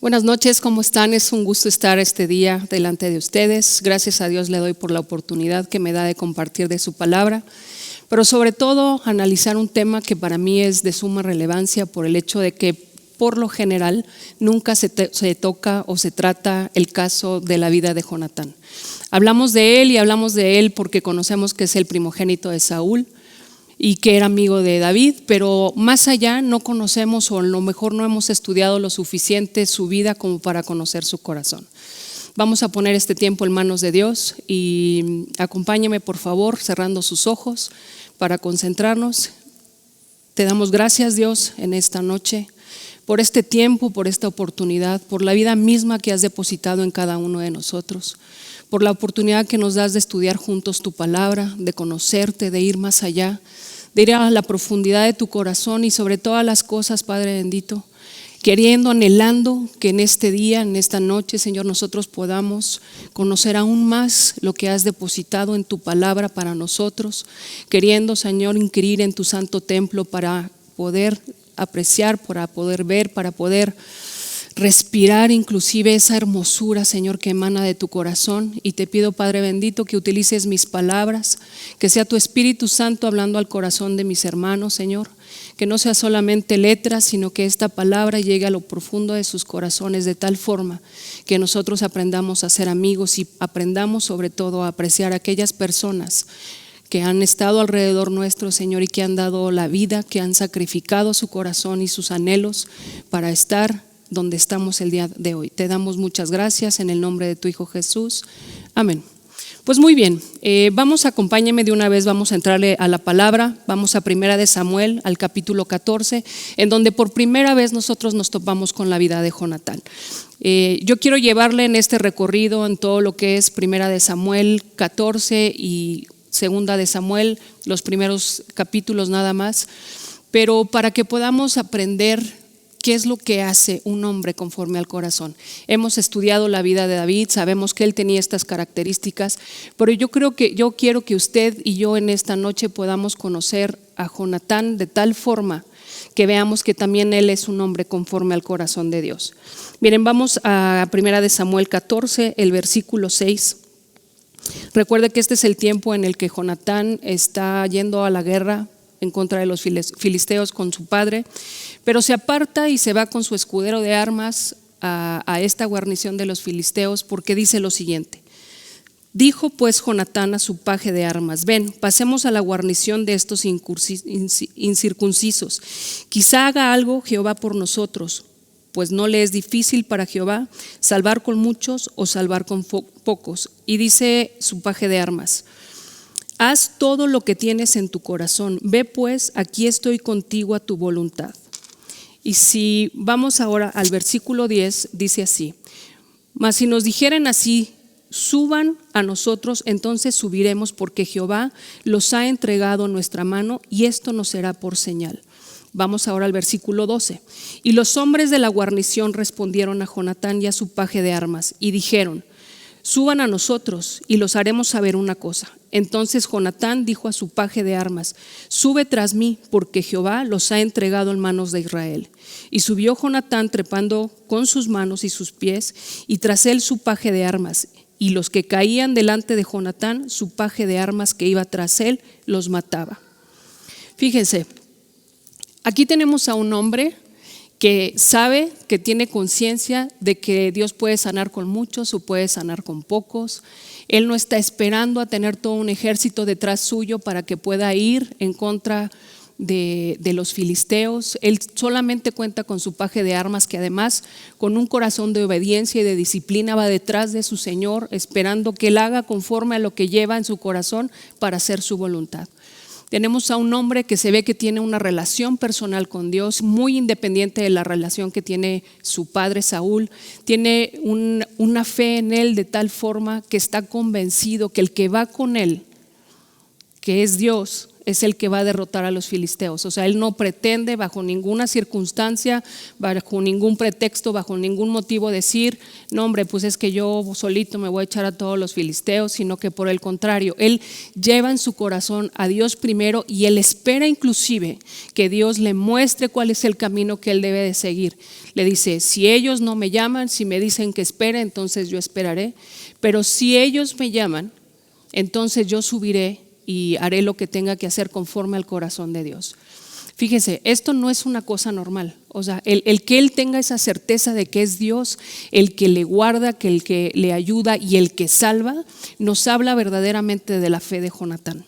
Buenas noches, ¿cómo están? Es un gusto estar este día delante de ustedes. Gracias a Dios le doy por la oportunidad que me da de compartir de su palabra, pero sobre todo analizar un tema que para mí es de suma relevancia por el hecho de que por lo general nunca se toca o se trata el caso de la vida de Jonatán. Hablamos de él porque conocemos que es el primogénito de Saúl y que era amigo de David, pero más allá no conocemos, o a lo mejor no hemos estudiado lo suficiente su vida como para conocer su corazón. Vamos a poner este tiempo en manos de Dios y acompáñeme por favor cerrando sus ojos para concentrarnos. Te damos gracias, Dios, en esta noche por este tiempo, por esta oportunidad, por la vida misma que has depositado en cada uno de nosotros, por la oportunidad que nos das de estudiar juntos tu palabra, de conocerte, de ir más allá, de ir a la profundidad de tu corazón y sobre todas las cosas, Padre bendito, queriendo, anhelando que en este día, en esta noche, Señor, nosotros podamos conocer aún más lo que has depositado en tu palabra para nosotros, queriendo, Señor, inquirir en tu santo templo para poder apreciar, para poder ver, para poder respirar inclusive esa hermosura, Señor, que emana de tu corazón. Y te pido, Padre bendito, que utilices mis palabras, que sea tu Espíritu Santo hablando al corazón de mis hermanos, Señor, que no sea solamente letras, sino que esta palabra llegue a lo profundo de sus corazones de tal forma que nosotros aprendamos a ser amigos y aprendamos sobre todo a apreciar a aquellas personas que han estado alrededor nuestro, Señor, y que han dado la vida, que han sacrificado su corazón y sus anhelos para estar donde estamos el día de hoy. Te damos muchas gracias en el nombre de tu Hijo Jesús. Amén. Pues muy bien, acompáñenme de una vez, vamos a entrarle a la palabra. Vamos a Primera de Samuel, al capítulo 14, en donde por primera vez nosotros nos topamos con la vida de Jonatán. Yo quiero llevarle en este recorrido en todo lo que es Primera de Samuel 14 y Segunda de Samuel, los primeros capítulos nada más, pero para que podamos aprender qué es lo que hace un hombre conforme al corazón. Hemos estudiado la vida de David, sabemos que él tenía estas características, pero yo quiero que usted y yo en esta noche podamos conocer a Jonatán de tal forma que veamos que también él es un hombre conforme al corazón de Dios. Miren, vamos a Primera de Samuel 14, el versículo 6. Recuerde que este es el tiempo en el que Jonatán está yendo a la guerra en contra de los filisteos con su padre, pero se aparta y se va con su escudero de armas a esta guarnición de los filisteos, porque dice lo siguiente: dijo pues Jonatán a su paje de armas: ven, pasemos a la guarnición de estos incircuncisos, quizá haga algo Jehová por nosotros, pues no le es difícil para Jehová salvar con muchos o salvar con pocos. Y dice su paje de armas: haz todo lo que tienes en tu corazón, ve pues, aquí estoy contigo a tu voluntad. Y si vamos ahora al versículo 10, dice así: mas si nos dijeren así, suban a nosotros, entonces subiremos, porque Jehová los ha entregado a nuestra mano, y esto nos será por señal. Vamos ahora al versículo 12. Y los hombres de la guarnición respondieron a Jonatán y a su paje de armas, y dijeron: suban a nosotros y los haremos saber una cosa. Entonces Jonatán dijo a su paje de armas: sube tras mí, porque Jehová los ha entregado en manos de Israel. Y subió Jonatán trepando con sus manos y sus pies, y tras él su paje de armas. Y los que caían delante de Jonatán, su paje de armas que iba tras él, los mataba. Fíjense, aquí tenemos a un hombre que sabe, que tiene conciencia de que Dios puede sanar con muchos o puede sanar con pocos. Él no está esperando a tener todo un ejército detrás suyo para que pueda ir en contra de los filisteos. Él solamente cuenta con su paje de armas, que además con un corazón de obediencia y de disciplina va detrás de su Señor, esperando que Él haga conforme a lo que lleva en su corazón para hacer su voluntad. Tenemos a un hombre que se ve que tiene una relación personal con Dios, muy independiente de la relación que tiene su padre Saúl. Tiene una fe en él de tal forma que está convencido que el que va con él, que es Dios, es el que va a derrotar a los filisteos. O sea, él no pretende bajo ninguna circunstancia, bajo ningún pretexto, bajo ningún motivo decir, no hombre, pues es que yo solito me voy a echar a todos los filisteos, sino que por el contrario, él lleva en su corazón a Dios primero y él espera inclusive que Dios le muestre cuál es el camino que él debe de seguir. Le dice, si ellos no me llaman, si me dicen que espere, entonces yo esperaré, pero si ellos me llaman, entonces yo subiré y haré lo que tenga que hacer conforme al corazón de Dios. Fíjese, esto no es una cosa normal. O sea, el que él tenga esa certeza de que es Dios el que le guarda, que el que le ayuda y el que salva, nos habla verdaderamente de la fe de Jonatán.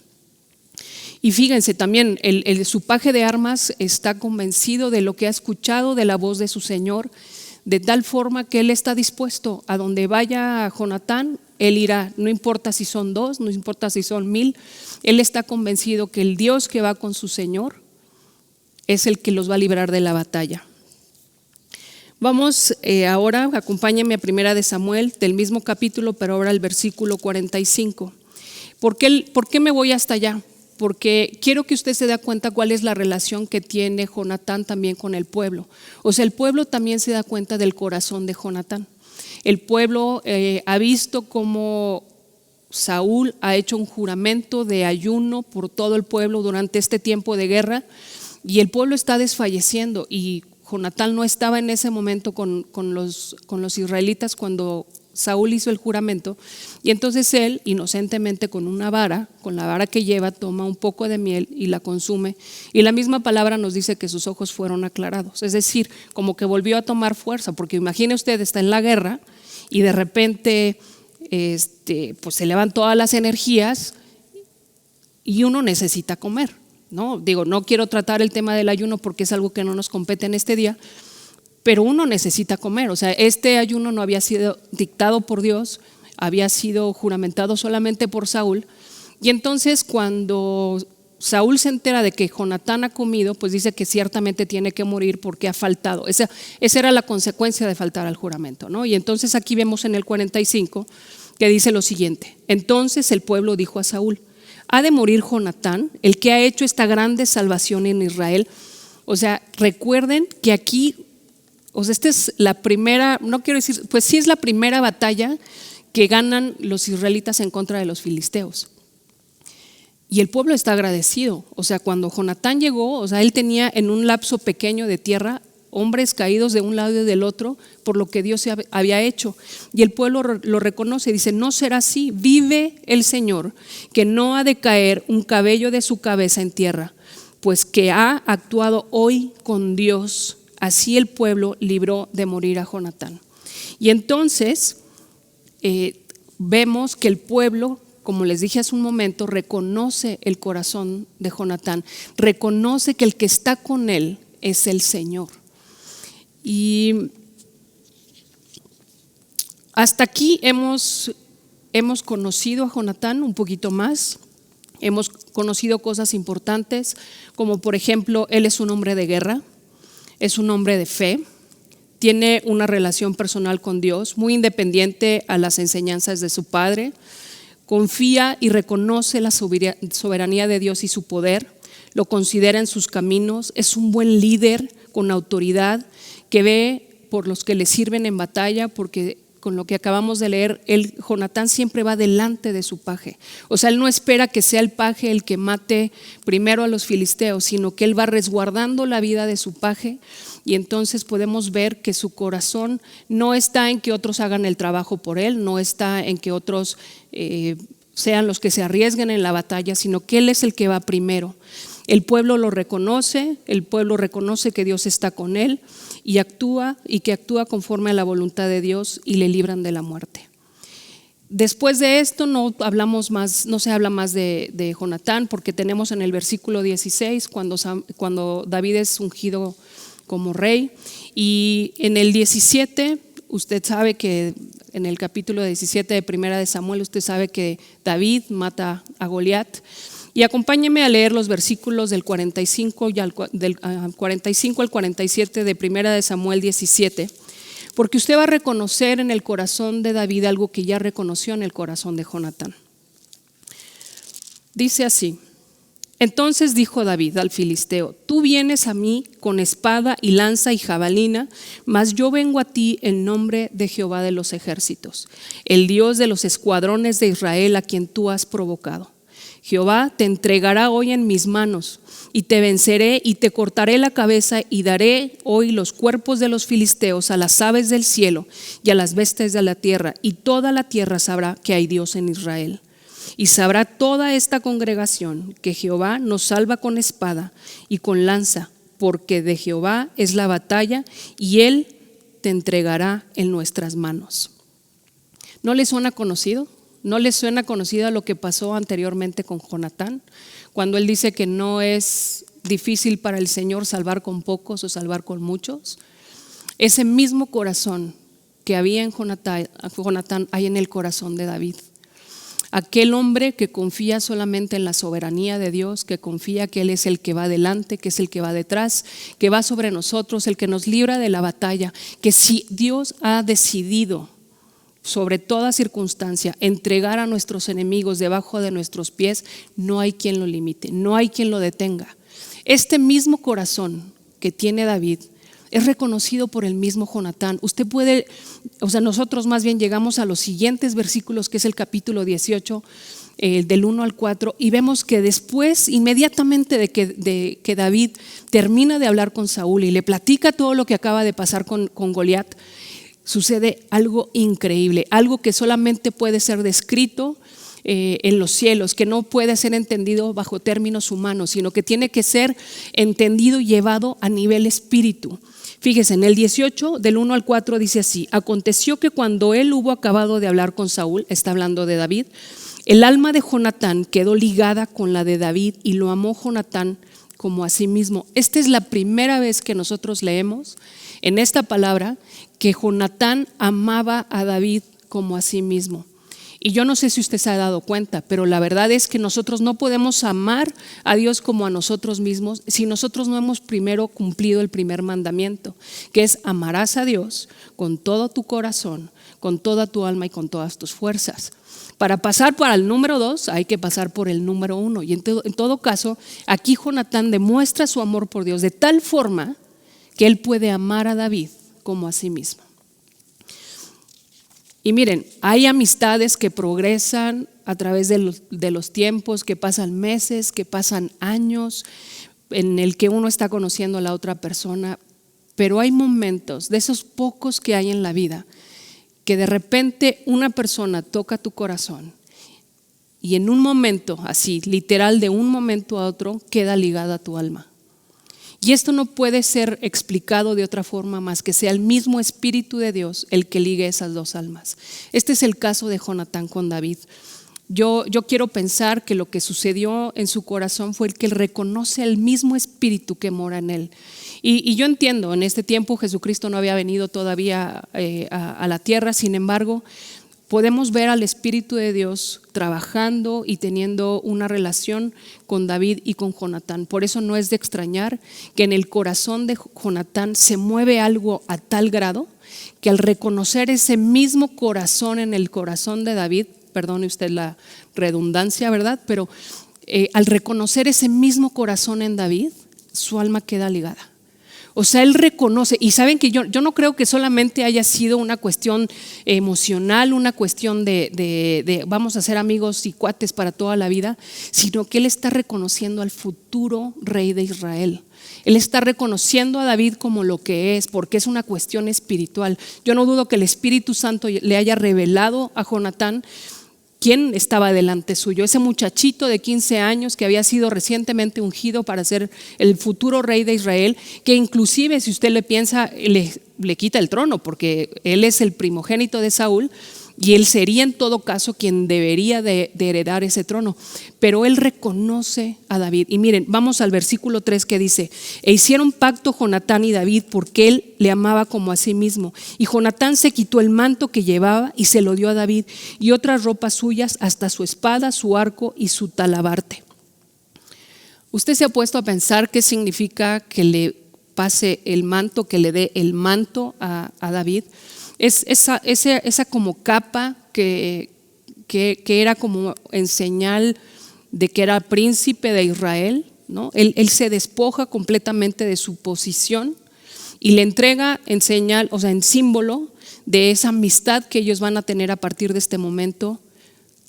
Y fíjense también, su paje de armas está convencido de lo que ha escuchado de la voz de su Señor, de tal forma que él está dispuesto a donde vaya Jonatán, él irá, no importa si son 2, no importa si son 1000, él está convencido que el Dios que va con su Señor es el que los va a librar de la batalla. Vamos ahora, acompáñenme a 1 de Samuel, del mismo capítulo, pero ahora el versículo 45. ¿Por qué me voy hasta allá? Porque quiero que usted se dé cuenta cuál es la relación que tiene Jonatán también con el pueblo. O sea, el pueblo también se da cuenta del corazón de Jonatán. El pueblo ha visto cómo Saúl ha hecho un juramento de ayuno por todo el pueblo durante este tiempo de guerra y el pueblo está desfalleciendo y Jonatán no estaba en ese momento con los israelitas cuando Saúl hizo el juramento y entonces él inocentemente con la vara que lleva toma un poco de miel y la consume y la misma palabra nos dice que sus ojos fueron aclarados, es decir, como que volvió a tomar fuerza, porque imagine usted, está en la guerra y de repente pues se le van todas las energías y uno necesita comer, ¿no? Digo, no quiero tratar el tema del ayuno porque es algo que no nos compete en este día, pero uno necesita comer. O sea, este ayuno no había sido dictado por Dios, había sido juramentado solamente por Saúl. Y entonces cuando Saúl se entera de que Jonatán ha comido, pues dice que ciertamente tiene que morir porque ha faltado. Esa era la consecuencia de faltar al juramento, ¿no? Y entonces aquí vemos en el 45 que dice lo siguiente: entonces el pueblo dijo a Saúl, ¿ha de morir Jonatán, el que ha hecho esta grande salvación en Israel? O sea, recuerden que aquí, o sea, esta es la primera, no quiero decir, pues sí es la primera batalla que ganan los israelitas en contra de los filisteos. Y el pueblo está agradecido. O sea, cuando Jonatán llegó, o sea, él tenía en un lapso pequeño de tierra hombres caídos de un lado y del otro por lo que Dios había hecho. Y el pueblo lo reconoce y dice, no será así, vive el Señor, que no ha de caer un cabello de su cabeza en tierra, pues que ha actuado hoy con Dios. Así el pueblo libró de morir a Jonatán. Y entonces vemos que el pueblo, como les dije hace un momento, reconoce el corazón de Jonatán, reconoce que el que está con él es el Señor. Y hasta aquí hemos conocido a Jonatán un poquito más, hemos conocido cosas importantes, como por ejemplo, él es un hombre de guerra, es un hombre de fe, tiene una relación personal con Dios, muy independiente a las enseñanzas de su padre, confía y reconoce la soberanía de Dios y su poder, lo considera en sus caminos, es un buen líder con autoridad que ve por los que le sirven en batalla, porque con lo que acabamos de leer, Jonatán siempre va delante de su paje. O sea, él no espera que sea el paje el que mate primero a los filisteos, sino que él va resguardando la vida de su paje. Y entonces podemos ver que su corazón no está en que otros hagan el trabajo por él, no está en que otros sean los que se arriesguen en la batalla, sino que él es el que va primero. El pueblo lo reconoce, el pueblo reconoce que Dios está con él y que actúa conforme a la voluntad de Dios y le libran de la muerte. Después de esto no se habla más de Jonatán, porque tenemos en el versículo 16 cuando David es ungido como rey, y en el 17 usted sabe que en el capítulo 17 de 1 de Samuel usted sabe que David mata a Goliat. Y acompáñeme a leer los versículos del 45 al 47 de 1 de Samuel 17, porque usted va a reconocer en el corazón de David algo que ya reconoció en el corazón de Jonatán. Dice así: Entonces dijo David al filisteo: tú vienes a mí con espada y lanza y jabalina, mas yo vengo a ti en nombre de Jehová de los ejércitos, el Dios de los escuadrones de Israel, a quien tú has provocado. Jehová te entregará hoy en mis manos, y te venceré y te cortaré la cabeza, y daré hoy los cuerpos de los filisteos a las aves del cielo y a las bestias de la tierra, y toda la tierra sabrá que hay Dios en Israel. Y sabrá toda esta congregación que Jehová nos salva con espada y con lanza, porque de Jehová es la batalla, y Él te entregará en nuestras manos. ¿No les suena conocido? ¿No les suena conocido lo que pasó anteriormente con Jonatán? Cuando él dice que no es difícil para el Señor salvar con pocos o salvar con muchos. Ese mismo corazón que había en Jonatán hay en el corazón de David. Aquel hombre que confía solamente en la soberanía de Dios, que confía que Él es el que va adelante, que es el que va detrás, que va sobre nosotros, el que nos libra de la batalla, que si Dios ha decidido sobre toda circunstancia entregar a nuestros enemigos debajo de nuestros pies, no hay quien lo limite, no hay quien lo detenga. Este mismo corazón que tiene David es reconocido por el mismo Jonatán. Nosotros más bien llegamos a los siguientes versículos, que es el capítulo 18, del 1 al 4, y vemos que después, inmediatamente de que David termina de hablar con Saúl y le platica todo lo que acaba de pasar con Goliat, sucede algo increíble, algo que solamente puede ser descrito en los cielos, que no puede ser entendido bajo términos humanos, sino que tiene que ser entendido y llevado a nivel espíritu. Fíjese, en el 18 del 1 al 4 dice así: aconteció que cuando él hubo acabado de hablar con Saúl, está hablando de David, el alma de Jonatán quedó ligada con la de David, y lo amó Jonatán como a sí mismo. Esta es la primera vez que nosotros leemos en esta palabra que Jonatán amaba a David como a sí mismo. Y yo no sé si usted se ha dado cuenta, pero la verdad es que nosotros no podemos amar a Dios como a nosotros mismos si nosotros no hemos primero cumplido el primer mandamiento, que es: amarás a Dios con todo tu corazón, con toda tu alma y con todas tus fuerzas. Para pasar para el número 2 hay que pasar por el número 1. Y en todo caso, aquí Jonatán demuestra su amor por Dios de tal forma que él puede amar a David como a sí mismo. Y miren, hay amistades que progresan a través de los tiempos, que pasan meses, que pasan años, en el que uno está conociendo a la otra persona, pero hay momentos, de esos pocos que hay en la vida, que de repente una persona toca tu corazón y en un momento, así, literal, de un momento a otro, queda ligada a tu alma. Y esto no puede ser explicado de otra forma más que sea el mismo Espíritu de Dios el que ligue esas dos almas. Este es el caso de Jonatán con David. Yo quiero pensar que lo que sucedió en su corazón fue el que él reconoce el mismo Espíritu que mora en él. Y yo entiendo, en este tiempo Jesucristo no había venido todavía a la tierra, sin embargo, podemos ver al Espíritu de Dios trabajando y teniendo una relación con David y con Jonatán. Por eso no es de extrañar que en el corazón de Jonatán se mueve algo a tal grado que al reconocer ese mismo corazón en el corazón de David, perdone usted la redundancia, ¿verdad? Pero al reconocer ese mismo corazón en David, su alma queda ligada. O sea, él reconoce, y saben que yo no creo que solamente haya sido una cuestión emocional, una cuestión de vamos a ser amigos y cuates para toda la vida, sino que él está reconociendo al futuro rey de Israel. Él está reconociendo a David como lo que es, porque es una cuestión espiritual. Yo no dudo que el Espíritu Santo le haya revelado a Jonatán quién estaba delante suyo, ese muchachito de 15 años que había sido recientemente ungido para ser el futuro rey de Israel, que inclusive, si usted le piensa, le quita el trono, porque él es el primogénito de Saúl y él sería en todo caso quien debería de heredar ese trono. Pero él reconoce a David. Y miren, vamos al versículo 3 que dice: e hicieron pacto Jonatán y David, porque él le amaba como a sí mismo. Y Jonatán se quitó el manto que llevaba y se lo dio a David, y otras ropas suyas, hasta su espada, su arco y su talabarte. ¿Usted se ha puesto a pensar qué significa que le pase el manto, que le dé el manto a David? Es esa como capa que era como en señal de que era príncipe de Israel, ¿no? Él se despoja completamente de su posición y le entrega en señal, o sea, en símbolo de esa amistad que ellos van a tener a partir de este momento,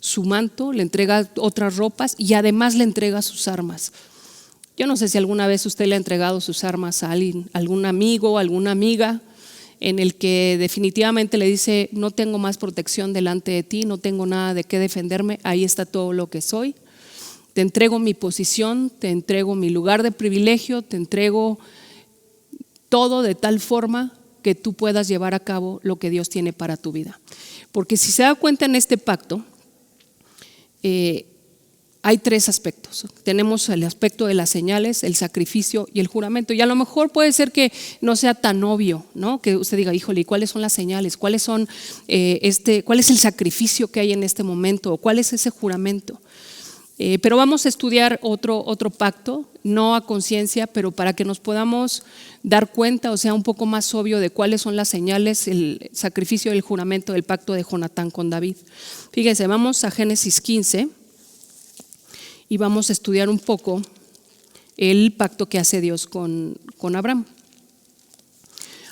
su manto, le entrega otras ropas y además le entrega sus armas. Yo no sé si alguna vez usted le ha entregado sus armas a alguien, algún amigo, alguna amiga, en el que definitivamente le dice: no tengo más protección delante de ti, no tengo nada de qué defenderme, ahí está todo lo que soy. Te entrego mi posición, te entrego mi lugar de privilegio, te entrego todo de tal forma que tú puedas llevar a cabo lo que Dios tiene para tu vida. Porque si se da cuenta, en este pacto hay tres aspectos. Tenemos el aspecto de las señales, el sacrificio y el juramento. Y a lo mejor puede ser que no sea tan obvio, ¿no? Que usted diga: híjole, ¿y cuáles son las señales? ¿Cuál es el sacrificio que hay en este momento? ¿O cuál es ese juramento? Pero vamos a estudiar otro pacto, no a conciencia, pero para que nos podamos dar cuenta, o sea, un poco más obvio de cuáles son las señales, el sacrificio y el juramento del pacto de Jonatán con David. Fíjense, vamos a Génesis 15 y vamos a estudiar un poco el pacto que hace Dios con Abraham.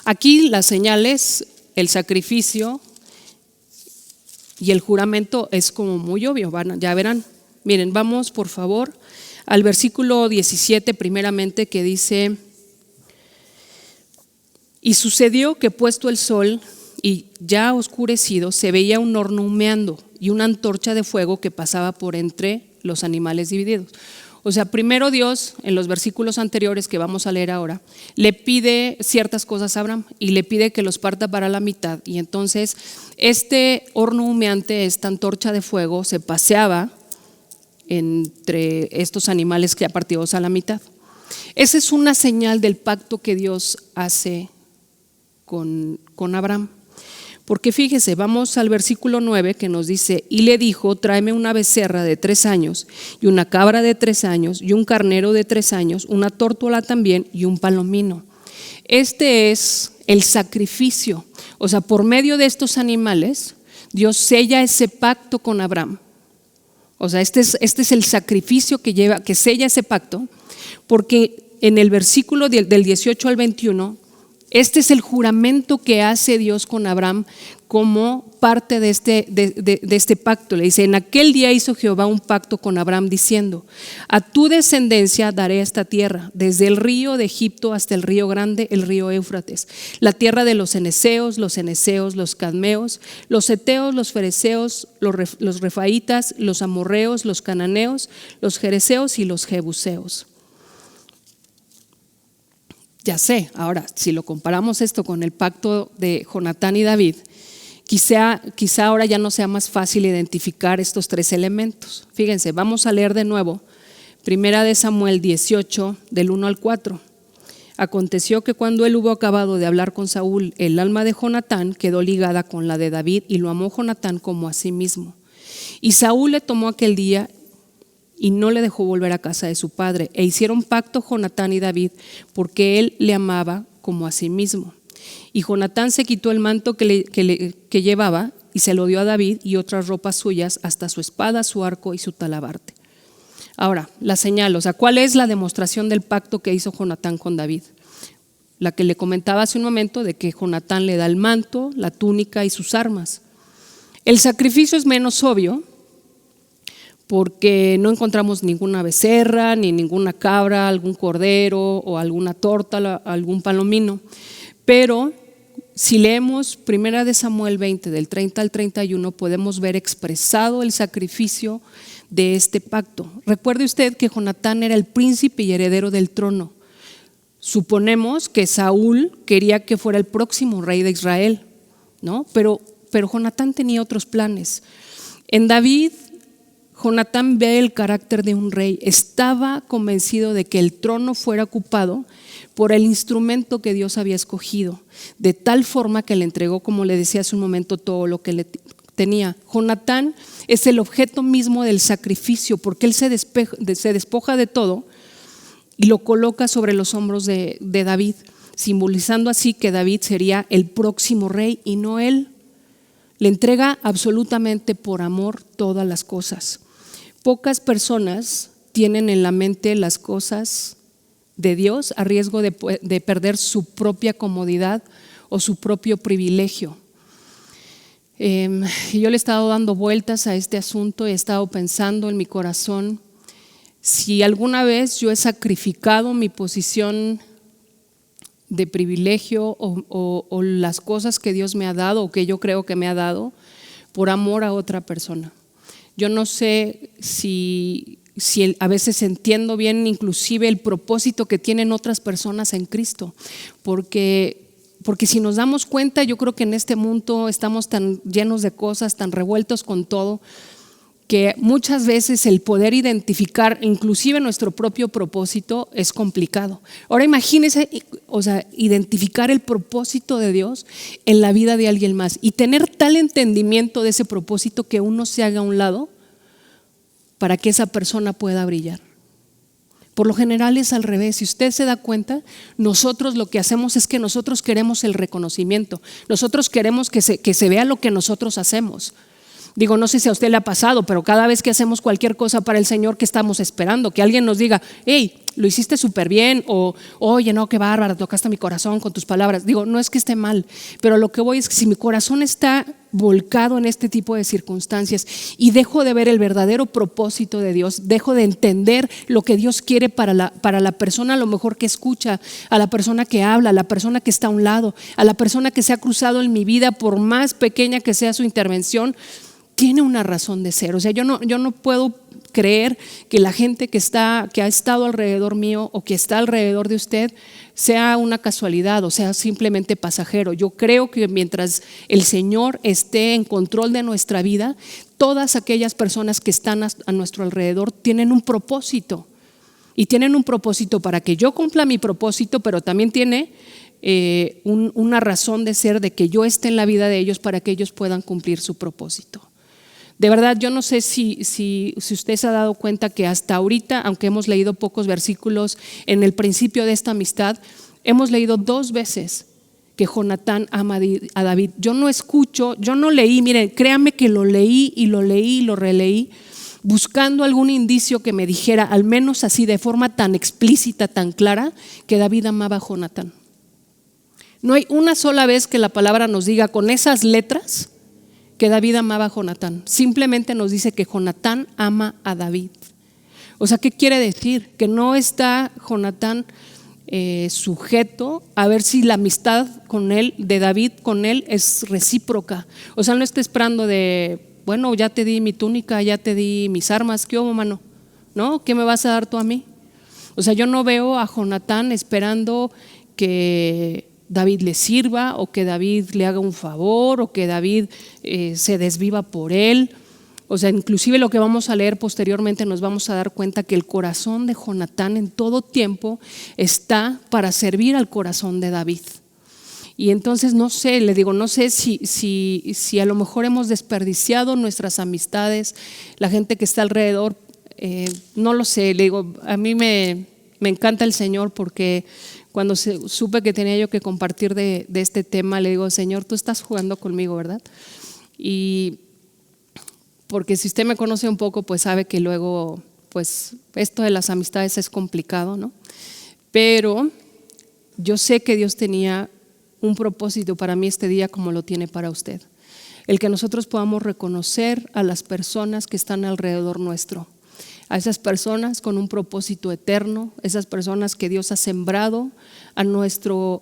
Aquí las señales, el sacrificio y el juramento es como muy obvio, ya verán. Miren, vamos por favor al versículo 17 primeramente, que dice: y sucedió que puesto el sol y ya oscurecido, se veía un horno humeando y una antorcha de fuego que pasaba por entre los animales divididos. O sea, primero Dios, en los versículos anteriores que vamos a leer ahora, le pide ciertas cosas a Abraham y le pide que los parta para la mitad. Y entonces este horno humeante, esta antorcha de fuego, se paseaba entre estos animales que ya partidos a la mitad. Esa es una señal del pacto que Dios hace con Abraham. Porque fíjese, vamos al versículo 9 que nos dice: y le dijo: tráeme una becerra de 3 años y una cabra de 3 años y un carnero de 3 años, una tórtola también y un palomino. Este es el sacrificio. O sea, por medio de estos animales Dios sella ese pacto con Abraham. O sea, este es el sacrificio que sella ese pacto, porque en el versículo del 18 al 21, este es el juramento que hace Dios con Abraham como parte de este pacto. Le dice: en aquel día hizo Jehová un pacto con Abraham diciendo: a tu descendencia daré esta tierra, desde el río de Egipto hasta el río grande, el río Éufrates, la tierra de los cenezeos, los cadmeos, los heteos, los fereceos, los refaitas, los amorreos, los cananeos, los jereseos y los jebuseos. Ya sé, ahora, si lo comparamos esto con el pacto de Jonatán y David, quizá ahora ya no sea más fácil identificar estos tres elementos. Fíjense, vamos a leer de nuevo, Primera de Samuel 18, del 1 al 4. Aconteció que cuando él hubo acabado de hablar con Saúl, el alma de Jonatán quedó ligada con la de David, y lo amó Jonatán como a sí mismo. Y Saúl le tomó aquel día y no le dejó volver a casa de su padre, e hicieron pacto Jonatán y David, porque él le amaba como a sí mismo. Y Jonatán se quitó el manto que llevaba y se lo dio a David, y otras ropas suyas, hasta su espada, su arco y su talabarte. Ahora, la señal, o sea, ¿cuál es la demostración del pacto que hizo Jonatán con David? La que le comentaba hace un momento, de que Jonatán le da el manto, la túnica y sus armas. El sacrificio es menos obvio, porque no encontramos ninguna becerra, ni ninguna cabra, algún cordero o alguna torta, algún palomino. Pero si leemos Primera de Samuel 20, del 30 al 31, podemos ver expresado el sacrificio de este pacto. Recuerde usted que Jonatán era el príncipe y heredero del trono. Suponemos que Saúl quería que fuera el próximo rey de Israel, ¿no? Pero Jonatán tenía otros planes. En David, Jonatán ve el carácter de un rey. Estaba convencido de que el trono fuera ocupado por el instrumento que Dios había escogido, de tal forma que le entregó, como le decía hace un momento, todo lo que le tenía. Jonatán es el objeto mismo del sacrificio, porque él se despoja de todo y lo coloca sobre los hombros de David, simbolizando así que David sería el próximo rey y no él. Le entrega absolutamente por amor todas las cosas. Pocas personas tienen en la mente las cosas de Dios a riesgo de perder su propia comodidad o su propio privilegio. Y yo le he estado dando vueltas a este asunto, he estado pensando en mi corazón si alguna vez yo he sacrificado mi posición de privilegio o las cosas que Dios me ha dado o que yo creo que me ha dado por amor a otra persona. Yo no sé si a veces entiendo bien inclusive el propósito que tienen otras personas en Cristo, porque si nos damos cuenta, yo creo que en este mundo estamos tan llenos de cosas, tan revueltos con todo, que muchas veces el poder identificar inclusive nuestro propio propósito es complicado. Ahora imagínense, identificar el propósito de Dios en la vida de alguien más y tener tal entendimiento de ese propósito que uno se haga a un lado para que esa persona pueda brillar. Por lo general es al revés. Si usted se da cuenta, nosotros lo que hacemos es que nosotros queremos el reconocimiento. Nosotros queremos que se vea lo que nosotros hacemos. Digo, no sé si a usted le ha pasado, pero cada vez que hacemos cualquier cosa para el Señor, ¿qué estamos esperando? Que alguien nos diga, hey, lo hiciste súper bien, o oye, no, qué bárbara, tocaste mi corazón con tus palabras. Digo, no es que esté mal, pero lo que voy es que si mi corazón está volcado en este tipo de circunstancias y dejo de ver el verdadero propósito de Dios, dejo de entender lo que Dios quiere para la persona a lo mejor que escucha, a la persona que habla, a la persona que está a un lado, a la persona que se ha cruzado en mi vida, por más pequeña que sea su intervención, tiene una razón de ser. O sea, yo no puedo creer que la gente que ha estado alrededor mío o que está alrededor de usted sea una casualidad o sea simplemente pasajero. Yo creo que mientras el Señor esté en control de nuestra vida, todas aquellas personas que están a nuestro alrededor tienen un propósito. Y tienen un propósito para que yo cumpla mi propósito, pero también tiene una razón de ser de que yo esté en la vida de ellos para que ellos puedan cumplir su propósito. De verdad, yo no sé si usted se ha dado cuenta que hasta ahorita, aunque hemos leído pocos versículos en el principio de esta amistad, hemos leído 2 veces que Jonatán ama a David. Yo no leí, miren, créanme que lo leí y lo releí, buscando algún indicio que me dijera, al menos así de forma tan explícita, tan clara, que David amaba a Jonatán. No hay una sola vez que la palabra nos diga con esas letras que David amaba a Jonatán. Simplemente nos dice que Jonatán ama a David. O sea, ¿qué quiere decir? Que no está Jonatán sujeto a ver si la amistad con él, de David con él, es recíproca. O sea, no está esperando de, bueno, ya te di mi túnica, ya te di mis armas, ¿qué hubo, mano? ¿No? ¿Qué me vas a dar tú a mí? O sea, yo no veo a Jonatán esperando que David le sirva o que David le haga un favor o que David se desviva por él. O sea, inclusive lo que vamos a leer posteriormente nos vamos a dar cuenta que el corazón de Jonatán en todo tiempo está para servir al corazón de David. Y entonces no sé si a lo mejor hemos desperdiciado nuestras amistades, la gente que está alrededor, no lo sé. Le digo, a mí me encanta el Señor porque cuando supe que tenía yo que compartir de este tema, le digo, Señor, tú estás jugando conmigo, ¿verdad? Y porque si usted me conoce un poco, pues sabe que luego, pues esto de las amistades es complicado, ¿no? Pero yo sé que Dios tenía un propósito para mí este día como lo tiene para usted. El que nosotros podamos reconocer a las personas que están alrededor nuestro, a esas personas con un propósito eterno, esas personas que Dios ha sembrado a nuestro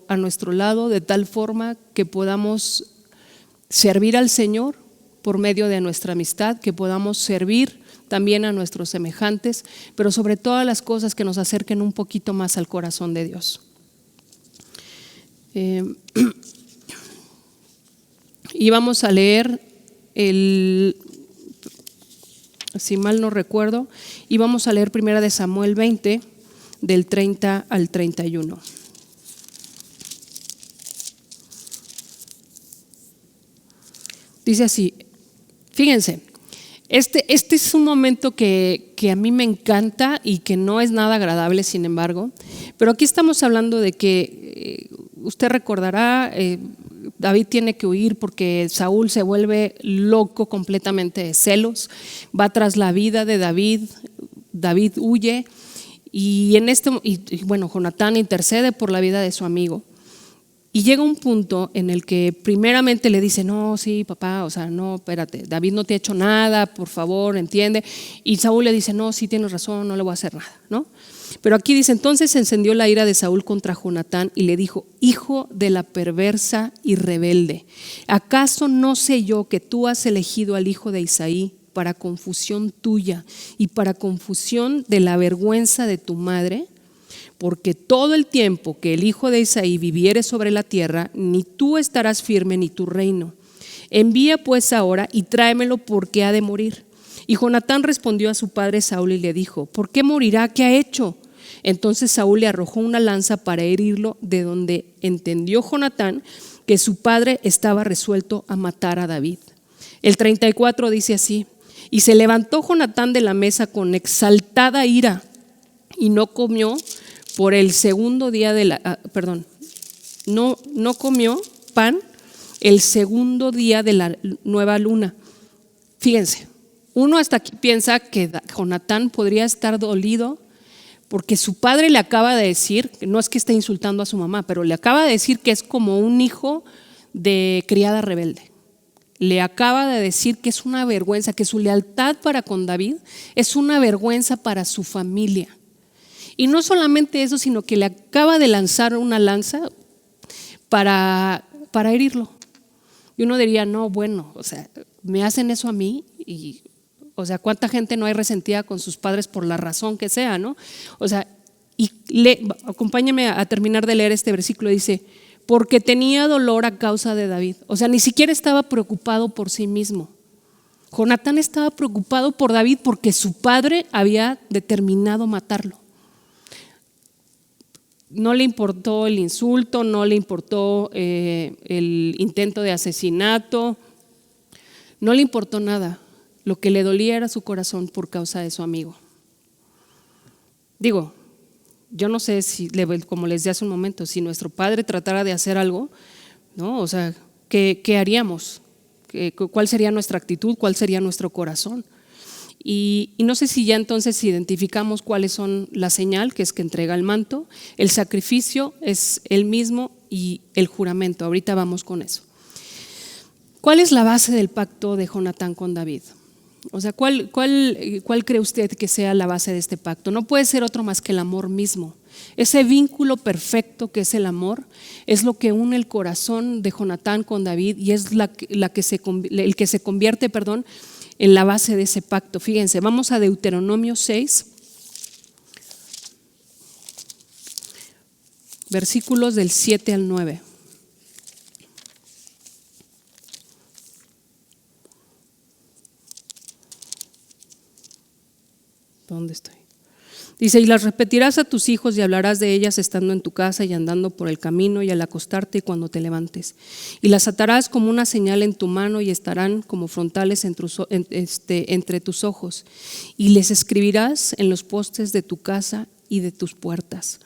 lado de tal forma que podamos servir al Señor por medio de nuestra amistad, que podamos servir también a nuestros semejantes, pero sobre todas las cosas que nos acerquen un poquito más al corazón de Dios. Y vamos a leer si mal no recuerdo, y vamos a leer 1 Samuel 20, del 30 al 31. Dice así, fíjense, este es un momento que a mí me encanta y que no es nada agradable, sin embargo, pero aquí estamos hablando de que usted recordará, David tiene que huir porque Saúl se vuelve loco completamente de celos, va tras la vida de David, David huye y bueno, Jonatán intercede por la vida de su amigo. Y llega un punto en el que primeramente le dice, no, sí, papá, o sea, no, espérate, David no te ha hecho nada, por favor, entiende. Y Saúl le dice, no, sí, tienes razón, no le voy a hacer nada, ¿no? Pero aquí dice, entonces se encendió la ira de Saúl contra Jonatán y le dijo, hijo de la perversa y rebelde, ¿acaso no sé yo que tú has elegido al hijo de Isaí para confusión tuya y para confusión de la vergüenza de tu madre? Porque todo el tiempo que el hijo de Isaí viviere sobre la tierra, ni tú estarás firme ni tu reino. Envía pues ahora y tráemelo porque ha de morir. Y Jonatán respondió a su padre Saúl y le dijo, ¿por qué morirá? ¿Qué ha hecho? Entonces Saúl le arrojó una lanza para herirlo, de donde entendió Jonatán que su padre estaba resuelto a matar a David. El 34 dice así, y se levantó Jonatán de la mesa con exaltada ira y no comió por el segundo día no comió pan el segundo día de la nueva luna. Fíjense, uno hasta aquí piensa que Jonatán podría estar dolido porque su padre le acaba de decir, no es que esté insultando a su mamá, pero le acaba de decir que es como un hijo de criada rebelde. Le acaba de decir que es una vergüenza, que su lealtad para con David es una vergüenza para su familia. Y no solamente eso, sino que le acaba de lanzar una lanza para herirlo. Y uno diría, no, bueno, o sea, me hacen eso a mí y, o sea, ¿cuánta gente no hay resentida con sus padres por la razón que sea, no? O sea, acompáñame a terminar de leer este versículo, dice, porque tenía dolor a causa de David. O sea, ni siquiera estaba preocupado por sí mismo. Jonatán estaba preocupado por David porque su padre había determinado matarlo. No le importó el insulto, no le importó el intento de asesinato, no le importó nada. Lo que le dolía era su corazón por causa de su amigo. Digo, yo no sé si, como les decía hace un momento, si nuestro padre tratara de hacer algo, ¿no? O sea, ¿qué haríamos? ¿Cuál sería nuestra actitud? ¿Cuál sería nuestro corazón? Y no sé si ya entonces identificamos cuáles son la señal, que es que entrega el manto, el sacrificio es el mismo y el juramento. Ahorita vamos con eso. ¿Cuál es la base del pacto de Jonatán con David? O sea, ¿cuál cree usted que sea la base de este pacto? No puede ser otro más que el amor mismo. Ese vínculo perfecto que es el amor es lo que une el corazón de Jonatán con David y es el que se convierte, en la base de ese pacto. Fíjense, vamos a Deuteronomio 6, versículos del 7 al 9. ¿Dónde estoy? Dice, y las repetirás a tus hijos y hablarás de ellas estando en tu casa y andando por el camino y al acostarte y cuando te levantes. Y las atarás como una señal en tu mano y estarán como frontales entre tus ojos. Y les escribirás en los postes de tu casa y de tus puertas.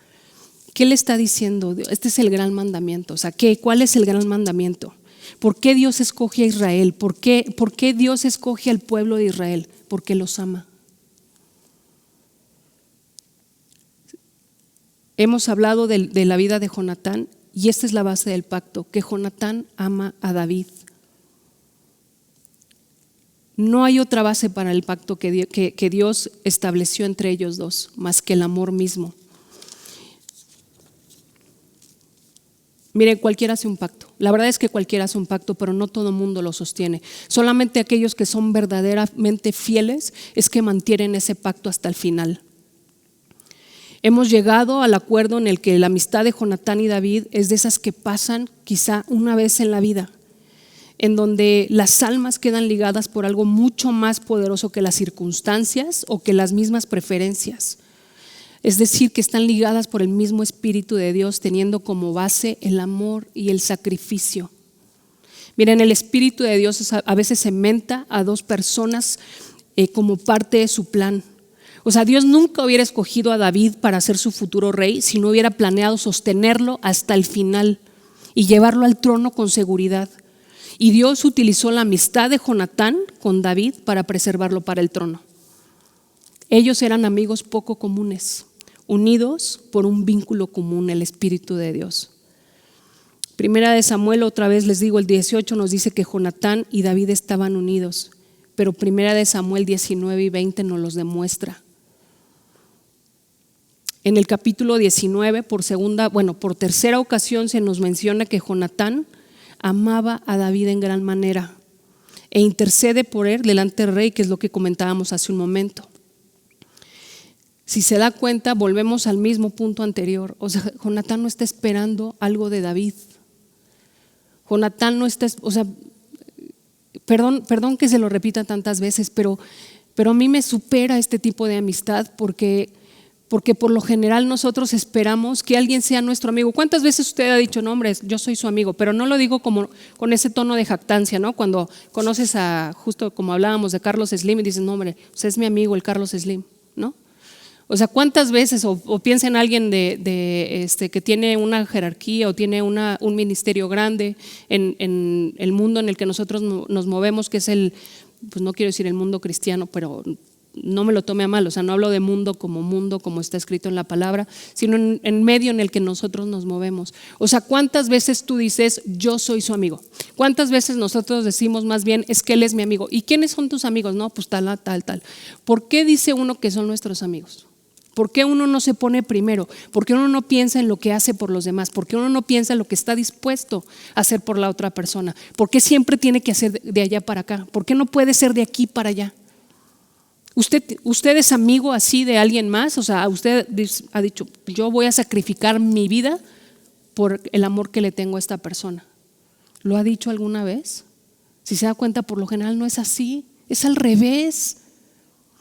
¿Qué le está diciendo? Este es el gran mandamiento. O sea, ¿cuál es el gran mandamiento? ¿Por qué Dios escoge a Israel? ¿Por qué Dios escoge al pueblo de Israel? Porque los ama. Hemos hablado de la vida de Jonatán y esta es la base del pacto, que Jonatán ama a David. No hay otra base para el pacto que Dios estableció entre ellos dos, más que el amor mismo. Miren, cualquiera hace un pacto. La verdad es que cualquiera hace un pacto, pero no todo el mundo lo sostiene. Solamente aquellos que son verdaderamente fieles es que mantienen ese pacto hasta el final. Hemos llegado al acuerdo en el que la amistad de Jonatán y David es de esas que pasan quizá una vez en la vida, en donde las almas quedan ligadas por algo mucho más poderoso que las circunstancias o que las mismas preferencias. Es decir, que están ligadas por el mismo Espíritu de Dios, teniendo como base el amor y el sacrificio. Miren, el Espíritu de Dios a veces cementa a dos personas como parte de su plan. O sea, Dios nunca hubiera escogido a David para ser su futuro rey si no hubiera planeado sostenerlo hasta el final. y llevarlo al trono con seguridad. Y Dios utilizó la amistad de Jonatán con David para preservarlo para el trono. Ellos eran amigos poco comunes, unidos por un vínculo común, el Espíritu de Dios. Primera de Samuel, otra vez les digo, el 18 nos dice que Jonatán y David estaban unidos, pero Primera de Samuel 19 y 20 nos los demuestra. En el capítulo 19, por tercera ocasión se nos menciona que Jonatán amaba a David en gran manera e intercede por él delante del rey, que es lo que comentábamos hace un momento. Si se da cuenta, volvemos al mismo punto anterior. O sea, Jonatán no está esperando algo de David. Jonatán no está, perdón que se lo repita tantas veces, pero a mí me supera este tipo de amistad porque por lo general nosotros esperamos que alguien sea nuestro amigo. ¿Cuántas veces usted ha dicho, no hombre, yo soy su amigo? Pero no lo digo como con ese tono de jactancia, ¿no? Cuando conoces justo como hablábamos de Carlos Slim y dices, no hombre, usted es mi amigo el Carlos Slim, ¿no? O sea, ¿cuántas veces, o piensa en alguien que tiene una jerarquía o tiene un ministerio grande en el mundo en el que nosotros nos movemos, que es pues no quiero decir el mundo cristiano, pero no me lo tome a mal, o sea, no hablo de mundo como está escrito en la palabra, sino en medio en el que nosotros nos movemos. O sea, ¿cuántas veces tú dices, yo soy su amigo? ¿Cuántas veces nosotros decimos más bien, es que él es mi amigo? ¿Y quiénes son tus amigos? No, pues tal. ¿Por qué dice uno que son nuestros amigos? ¿Por qué uno no se pone primero? ¿Por qué uno no piensa en lo que hace por los demás? ¿Por qué uno no piensa en lo que está dispuesto a hacer por la otra persona? ¿Por qué siempre tiene que hacer de allá para acá? ¿Por qué no puede ser de aquí para allá? ¿Usted es amigo así de alguien más? O sea, usted ha dicho, yo voy a sacrificar mi vida por el amor que le tengo a esta persona. ¿Lo ha dicho alguna vez? Si se da cuenta, por lo general no es así, es al revés.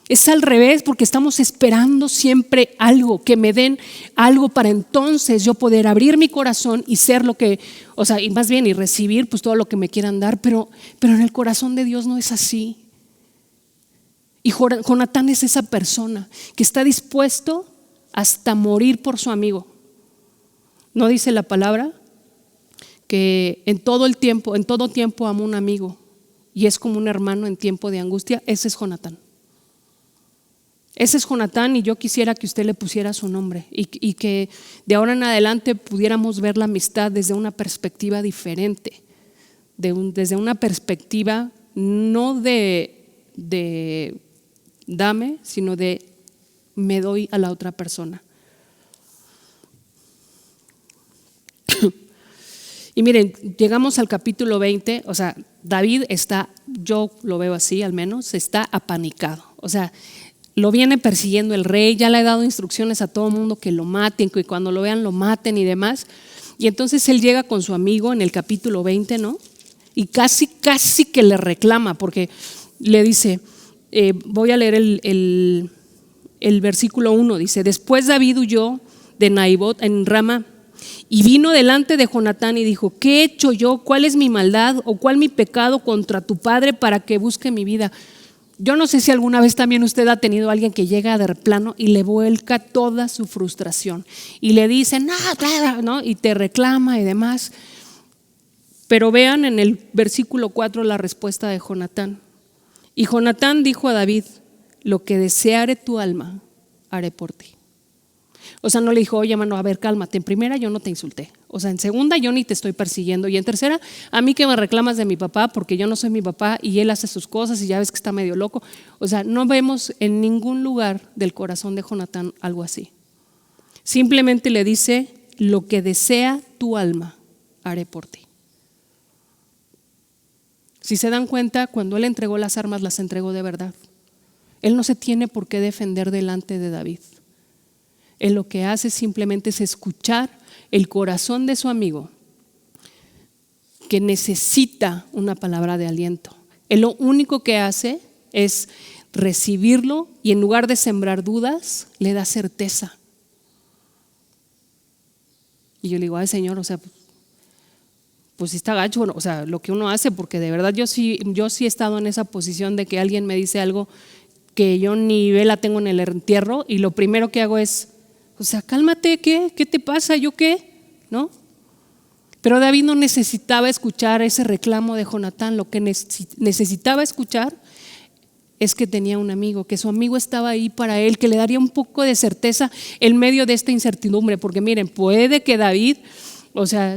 Es al revés porque estamos esperando siempre algo, que me den algo para entonces yo poder abrir mi corazón y ser lo que, o sea, y más bien y recibir pues todo lo que me quieran dar, pero en el corazón de Dios no es así. Y Jonatán es esa persona que está dispuesto hasta morir por su amigo. ¿No dice la palabra que en todo tiempo amo a un amigo y es como un hermano en tiempo de angustia? Ese es Jonatán. Ese es Jonatán, y yo quisiera que usted le pusiera su nombre y que de ahora en adelante pudiéramos ver la amistad desde una perspectiva diferente, desde una perspectiva no de dame, sino de me doy a la otra persona. Y miren, llegamos al capítulo 20, o sea, David está, yo lo veo así al menos, está apanicado, o sea, lo viene persiguiendo el rey, ya le ha dado instrucciones a todo el mundo que lo maten, que cuando lo vean lo maten y demás. Y entonces él llega con su amigo en el capítulo 20, ¿no? Y casi que le reclama, porque le dice, voy a leer el versículo 1, dice: después David huyó de Naibot en Rama y vino delante de Jonatán y dijo: ¿qué he hecho yo? ¿Cuál es mi maldad o cuál mi pecado contra tu padre para que busque mi vida? Yo no sé si alguna vez también usted ha tenido a alguien que llega de plano y le vuelca toda su frustración y le dice no, y te reclama y demás. Pero vean en el versículo 4 la respuesta de Jonatán. Y Jonatán dijo a David: lo que deseare tu alma haré por ti. O sea, no le dijo: oye, mano, a ver, cálmate, en primera yo no te insulté, o sea, en segunda yo ni te estoy persiguiendo, y en tercera, a mí que me reclamas de mi papá porque yo no soy mi papá y él hace sus cosas y ya ves que está medio loco. O sea, no vemos en ningún lugar del corazón de Jonatán algo así. Simplemente le dice: lo que desea tu alma haré por ti. Si se dan cuenta, cuando él entregó las armas, las entregó de verdad. Él no se tiene por qué defender delante de David. Él lo que hace simplemente es escuchar el corazón de su amigo, que necesita una palabra de aliento. Él lo único que hace es recibirlo, y en lugar de sembrar dudas, le da certeza. Y yo le digo: ay, Señor, o sea, pues está gacho, o sea, lo que uno hace, porque de verdad yo sí he estado en esa posición de que alguien me dice algo que yo ni vela tengo en el entierro, y lo primero que hago es: o sea, cálmate, ¿qué te pasa? ¿Yo qué? ¿No? Pero David no necesitaba escuchar ese reclamo de Jonatán. Lo que necesitaba escuchar es que tenía un amigo, que su amigo estaba ahí para él, que le daría un poco de certeza en medio de esta incertidumbre. Porque miren, puede que David,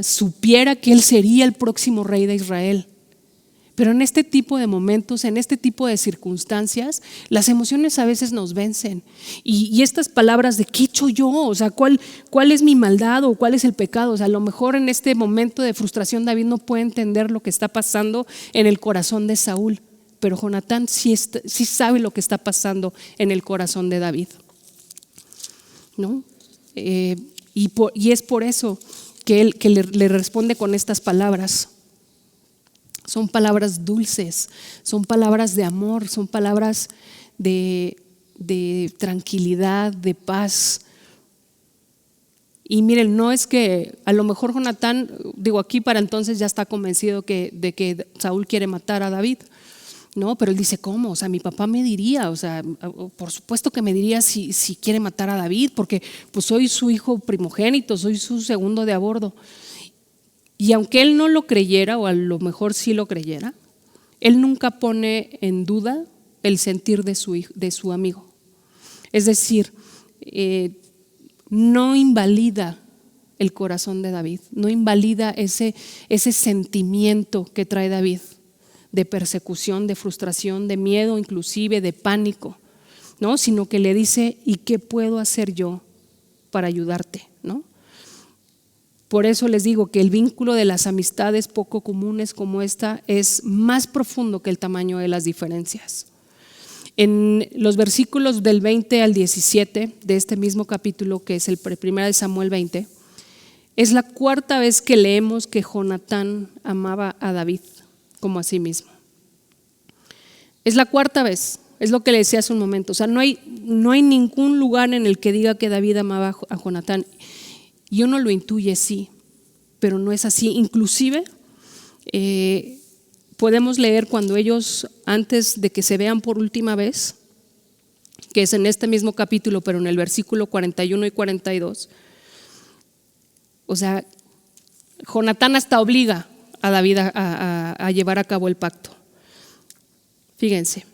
supiera que él sería el próximo rey de Israel. Pero en este tipo de momentos, en este tipo de circunstancias, las emociones a veces nos vencen. Y estas palabras de ¿qué he hecho yo? ¿Cuál es mi maldad o cuál es el pecado? A lo mejor en este momento de frustración David no puede entender lo que está pasando en el corazón de Saúl. Pero Jonatán sí sabe lo que está pasando en el corazón de David, ¿no? Y es por eso que él le responde con estas palabras. Son palabras dulces, son palabras de amor, son palabras de tranquilidad, de paz. Y miren, no es que a lo mejor Jonatán, aquí para entonces ya está convencido de que Saúl quiere matar a David. No, pero él dice, ¿cómo? Mi papá me diría, por supuesto que me diría si quiere matar a David, porque pues soy su hijo primogénito, soy su segundo de a bordo. Y aunque él no lo creyera, o a lo mejor sí lo creyera, él nunca pone en duda el sentir de su amigo. Es decir, no invalida el corazón de David, no invalida ese sentimiento que trae David de persecución, de frustración, de miedo, inclusive de pánico, ¿no? Sino que le dice, ¿y qué puedo hacer yo para ayudarte? ¿No? Por eso les digo que el vínculo de las amistades poco comunes como esta es más profundo que el tamaño de las diferencias. En los versículos del 20 al 17 de este mismo capítulo, que es el 1 de Samuel 20, es la cuarta vez que leemos que Jonatán amaba a David como a sí mismo. Es la cuarta vez, es lo que le decía hace un momento. No hay ningún lugar en el que diga que David amaba a Jonatán. Y uno lo intuye, sí, pero no es así. Inclusive podemos leer cuando ellos, antes de que se vean por última vez, que es en este mismo capítulo, pero en el versículo 41 y 42, Jonatán hasta obliga a David a llevar a cabo el pacto. Fíjense,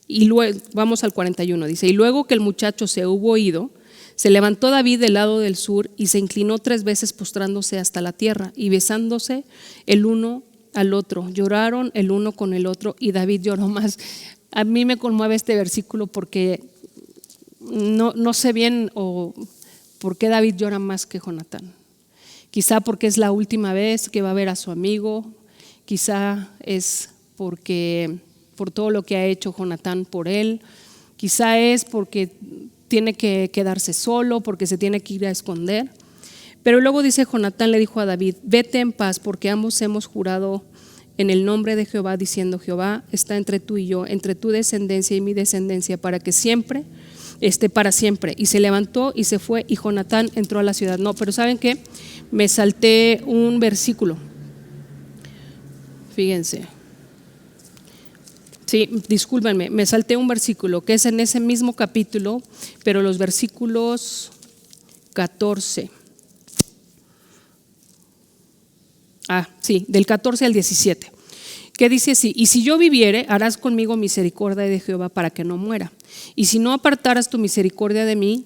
y luego vamos al 41, dice, y luego que el muchacho se hubo ido, se levantó David del lado del sur y se inclinó 3 veces postrándose hasta la tierra y besándose el uno al otro. Lloraron el uno con el otro y David lloró más. A mí me conmueve este versículo porque no sé bien por qué David llora más que Jonatán. Quizá porque es la última vez que va a ver a su amigo, quizá es por todo lo que ha hecho Jonatán por él, quizá es porque tiene que quedarse solo, porque se tiene que ir a esconder. Pero luego dice Jonatán, le dijo a David, vete en paz, porque ambos hemos jurado en el nombre de Jehová, diciendo, Jehová está entre tú y yo, entre tu descendencia y mi descendencia, para siempre. Y se levantó y se fue, y Jonatán entró a la ciudad. No, pero ¿saben qué? Me salté un versículo. Fíjense. Sí, discúlpenme, me salté un versículo que es en ese mismo capítulo, pero los versículos 14. Del 14 al 17. Que dice así, y si yo viviere, harás conmigo misericordia de Jehová para que no muera. Y si no apartaras tu misericordia de mí,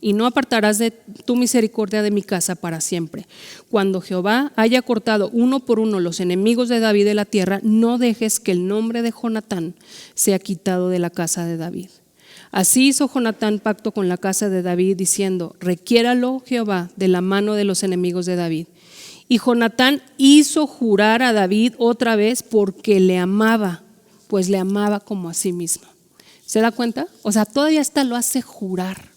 y no apartarás de tu misericordia de mi casa para siempre. Cuando Jehová haya cortado uno por uno los enemigos de David de la tierra, no dejes que el nombre de Jonatán sea quitado de la casa de David. Así hizo Jonatán pacto con la casa de David, diciendo, requiéralo Jehová de la mano de los enemigos de David. Y Jonatán hizo jurar a David otra vez porque le amaba, pues le amaba como a sí mismo. ¿Se da cuenta? Todavía hasta lo hace jurar.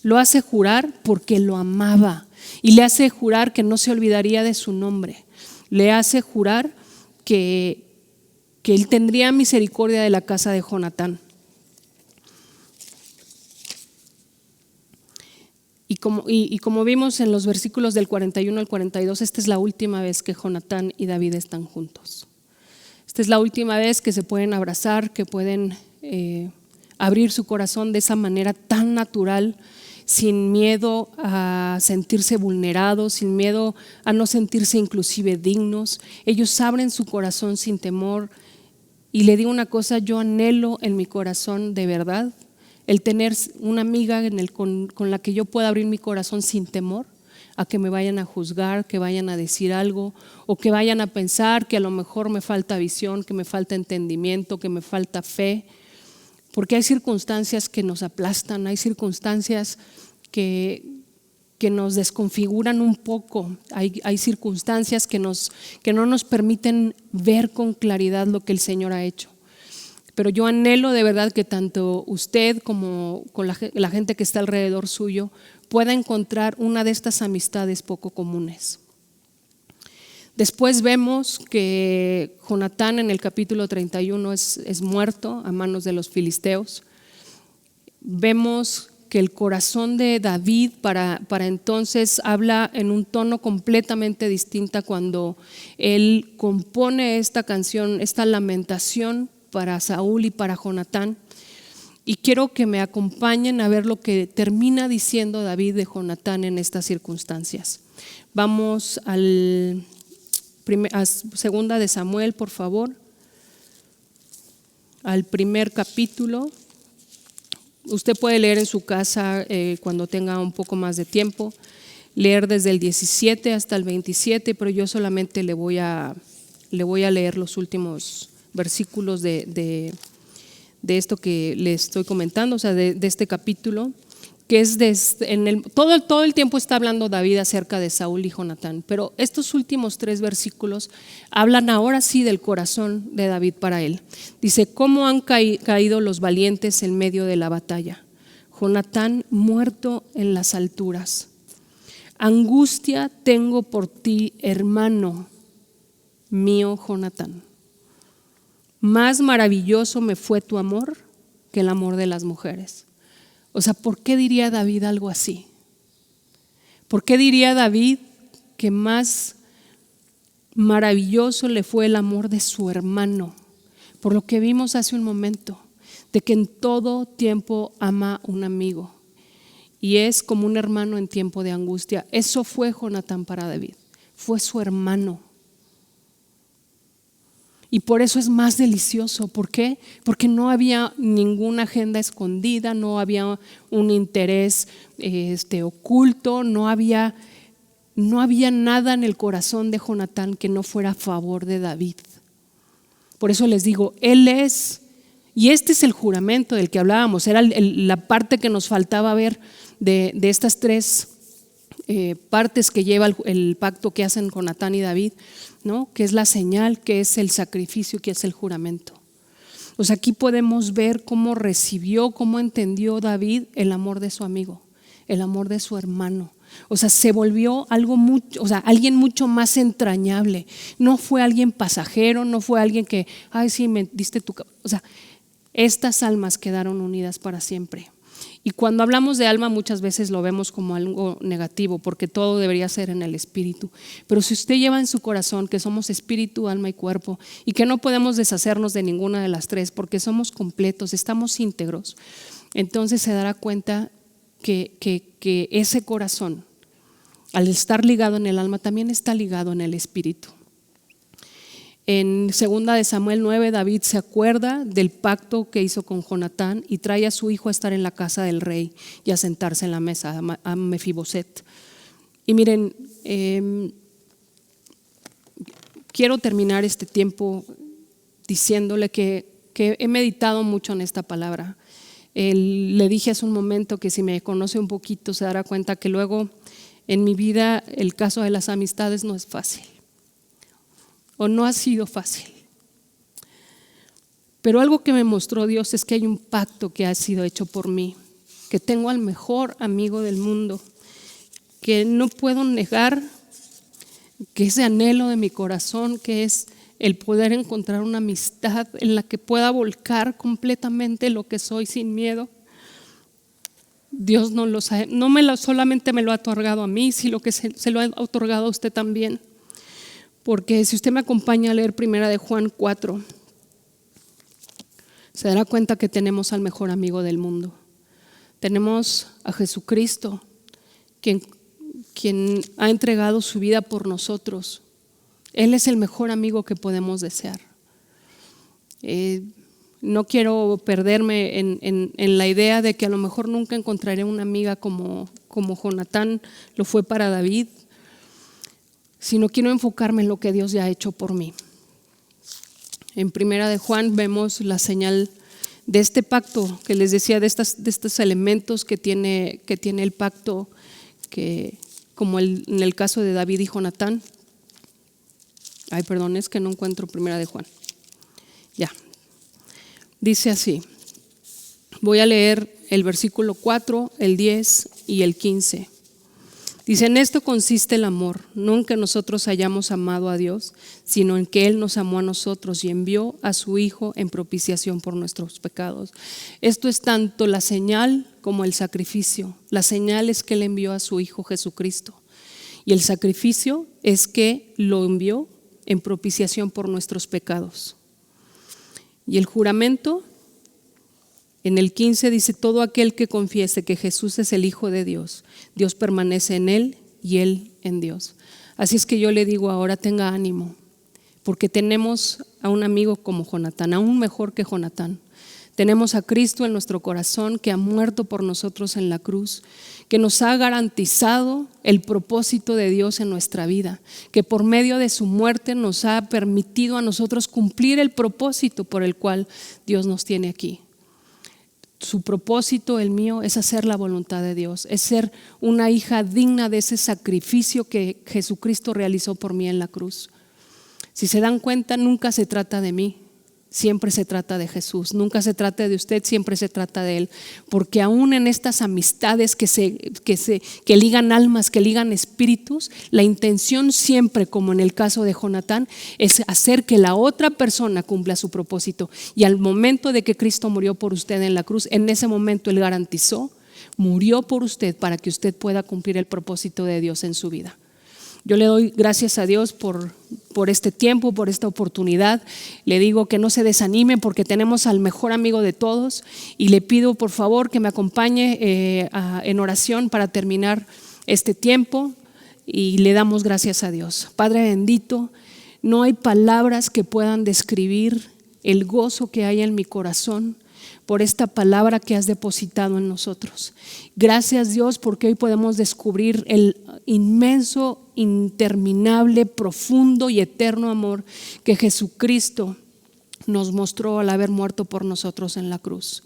Lo hace jurar porque lo amaba. Y le hace jurar que no se olvidaría de su nombre. Le hace jurar que él tendría misericordia de la casa de Jonatán. Y como vimos en los versículos del 41 al 42, esta es la última vez que Jonatán y David están juntos. Esta es la última vez que se pueden abrazar, que pueden abrir su corazón de esa manera tan natural, sin miedo a sentirse vulnerados, sin miedo a no sentirse inclusive dignos. Ellos abren su corazón sin temor. Y le digo una cosa, yo anhelo en mi corazón de verdad el tener una amiga con la que yo pueda abrir mi corazón sin temor a que me vayan a juzgar, que vayan a decir algo o que vayan a pensar que a lo mejor me falta visión, que me falta entendimiento, que me falta fe. Porque hay circunstancias que nos aplastan, hay circunstancias que nos desconfiguran un poco, hay circunstancias que no nos permiten ver con claridad lo que el Señor ha hecho. Pero yo anhelo de verdad que tanto usted como con la gente que está alrededor suyo pueda encontrar una de estas amistades poco comunes. Después vemos que Jonatán en el capítulo 31 es muerto a manos de los filisteos. Vemos que el corazón de David para entonces habla en un tono completamente distinto cuando él compone esta canción, esta lamentación para Saúl y para Jonatán. Y quiero que me acompañen a ver lo que termina diciendo David de Jonatán en estas circunstancias. Vamos a segunda de Samuel, por favor, al primer capítulo. Usted puede leer en su casa cuando tenga un poco más de tiempo, leer desde el 17 hasta el 27, pero yo solamente le voy a leer los últimos versículos de esto que le estoy comentando, o sea, de este capítulo, que es todo el tiempo está hablando David acerca de Saúl y Jonatán, pero estos últimos 3 versículos hablan ahora sí del corazón de David para él. Dice: ¿cómo han caído los valientes en medio de la batalla? Jonatán muerto en las alturas. Angustia tengo por ti, hermano mío Jonatán. Más maravilloso me fue tu amor que el amor de las mujeres. O sea, ¿por qué diría David algo así? ¿Por qué diría David que más maravilloso le fue el amor de su hermano? Por lo que vimos hace un momento, de que en todo tiempo ama un amigo y es como un hermano en tiempo de angustia. Eso fue Jonatán para David, fue su hermano. Y por eso es más delicioso. ¿Por qué? Porque no había ninguna agenda escondida, no había un interés oculto, no había nada en el corazón de Jonatán que no fuera a favor de David. Por eso les digo, él es, y este es el juramento del que hablábamos, era la parte que nos faltaba ver de estas 3 partes que lleva el pacto que hacen Jonatán y David, ¿no? Que es la señal, que es el sacrificio, que es el juramento. O sea, aquí podemos ver cómo recibió, cómo entendió David el amor de su amigo, el amor de su hermano. O sea, se volvió alguien mucho más entrañable. No fue alguien pasajero, no fue alguien que, ay, sí, me diste tu. O sea, estas almas quedaron unidas para siempre. Y cuando hablamos de alma muchas veces lo vemos como algo negativo, porque todo debería ser en el espíritu. Pero si usted lleva en su corazón que somos espíritu, alma y cuerpo, y que no podemos deshacernos de ninguna de las 3 porque somos completos, estamos íntegros, entonces se dará cuenta que ese corazón, al estar ligado en el alma, también está ligado en el espíritu. En segunda de Samuel 9, David se acuerda del pacto que hizo con Jonatán y trae a su hijo a estar en la casa del rey y a sentarse en la mesa, a Mefiboset. Y miren, quiero terminar este tiempo diciéndole que he meditado mucho en esta palabra. Le dije hace un momento que si me conoce un poquito se dará cuenta que luego en mi vida el caso de las amistades no es fácil. O no ha sido fácil. Pero algo que me mostró Dios es que hay un pacto que ha sido hecho por mí, que tengo al mejor amigo del mundo, que no puedo negar, que ese anhelo de mi corazón, que es el poder encontrar una amistad en la que pueda volcar completamente lo que soy sin miedo. Dios no solamente me lo ha otorgado a mí, sino que se lo ha otorgado a usted también. Porque si usted me acompaña a leer 1 de Juan 4, se dará cuenta que tenemos al mejor amigo del mundo. Tenemos a Jesucristo, quien ha entregado su vida por nosotros. Él es el mejor amigo que podemos desear. No quiero perderme en la idea de que a lo mejor nunca encontraré una amiga como Jonatán lo fue para David, sino quiero enfocarme en lo que Dios ya ha hecho por mí. En Primera de Juan vemos la señal de este pacto que les decía, de estos elementos que tiene el pacto, que como en el caso de David y Jonatán. Es que no encuentro Primera de Juan. Ya. Dice así. Voy a leer el versículo 4, el 10 y el 15. Dice: en esto consiste el amor, no en que nosotros hayamos amado a Dios, sino en que Él nos amó a nosotros y envió a su Hijo en propiciación por nuestros pecados. Esto es tanto la señal como el sacrificio. La señal es que Él envió a su Hijo Jesucristo, y el sacrificio es que lo envió en propiciación por nuestros pecados. Y el juramento, en el 15 dice: todo aquel que confiese que Jesús es el Hijo de Dios, Dios permanece en él y él en Dios. Así es que yo le digo ahora, tenga ánimo, porque tenemos a un amigo como Jonatán, aún mejor que Jonatán. Tenemos a Cristo en nuestro corazón, que ha muerto por nosotros en la cruz, que nos ha garantizado el propósito de Dios en nuestra vida, que por medio de su muerte nos ha permitido a nosotros cumplir el propósito por el cual Dios nos tiene aquí. Su propósito, el mío, es hacer la voluntad de Dios, es ser una hija digna de ese sacrificio que Jesucristo realizó por mí en la cruz. Si se dan cuenta, nunca se trata de mí, siempre se trata de Jesús. Nunca se trata de usted, siempre se trata de Él. Porque aún en estas amistades que ligan almas, que ligan espíritus, la intención siempre, como en el caso de Jonatán, es hacer que la otra persona cumpla su propósito. Y al momento de que Cristo murió por usted en la cruz, en ese momento Él garantizó, murió por usted para que usted pueda cumplir el propósito de Dios en su vida. Yo le doy gracias a Dios por este tiempo, por esta oportunidad. Le digo que no se desanime, porque tenemos al mejor amigo de todos, y le pido por favor que me acompañe en oración para terminar este tiempo, y le damos gracias a Dios. Padre bendito, no hay palabras que puedan describir el gozo que hay en mi corazón por esta palabra que has depositado en nosotros. Gracias, Dios, porque hoy podemos descubrir el inmenso, interminable, profundo y eterno amor que Jesucristo nos mostró al haber muerto por nosotros en la cruz.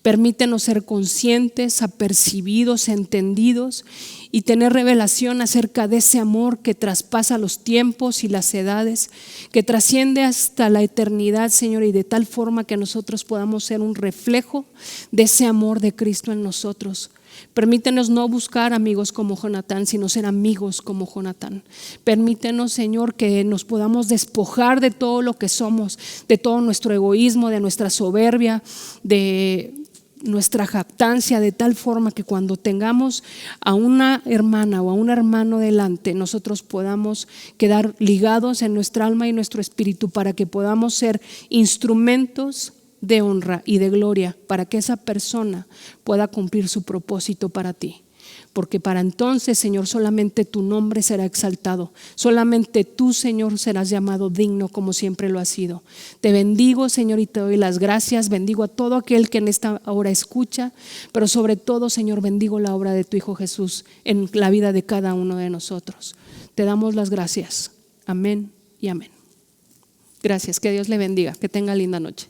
Permítenos ser conscientes, apercibidos, entendidos y tener revelación acerca de ese amor que traspasa los tiempos y las edades, que trasciende hasta la eternidad, Señor, y de tal forma que nosotros podamos ser un reflejo de ese amor de Cristo en nosotros. Permítenos no buscar amigos como Jonatán, sino ser amigos como Jonatán. Permítenos, Señor, que nos podamos despojar de todo lo que somos, de todo nuestro egoísmo, de nuestra soberbia, de nuestra jactancia, de tal forma que cuando tengamos a una hermana o a un hermano delante, nosotros podamos quedar ligados en nuestra alma y nuestro espíritu, para que podamos ser instrumentos de honra y de gloria para que esa persona pueda cumplir su propósito para ti. Porque para entonces, Señor, solamente tu nombre será exaltado, solamente tú, Señor, serás llamado digno, como siempre lo has sido. Te bendigo, Señor, y te doy las gracias. Bendigo a todo aquel que en esta hora escucha, pero sobre todo, Señor, bendigo la obra de tu Hijo Jesús en la vida de cada uno de nosotros. Te damos las gracias. Amén y amén. Gracias, que Dios le bendiga, que tenga linda noche.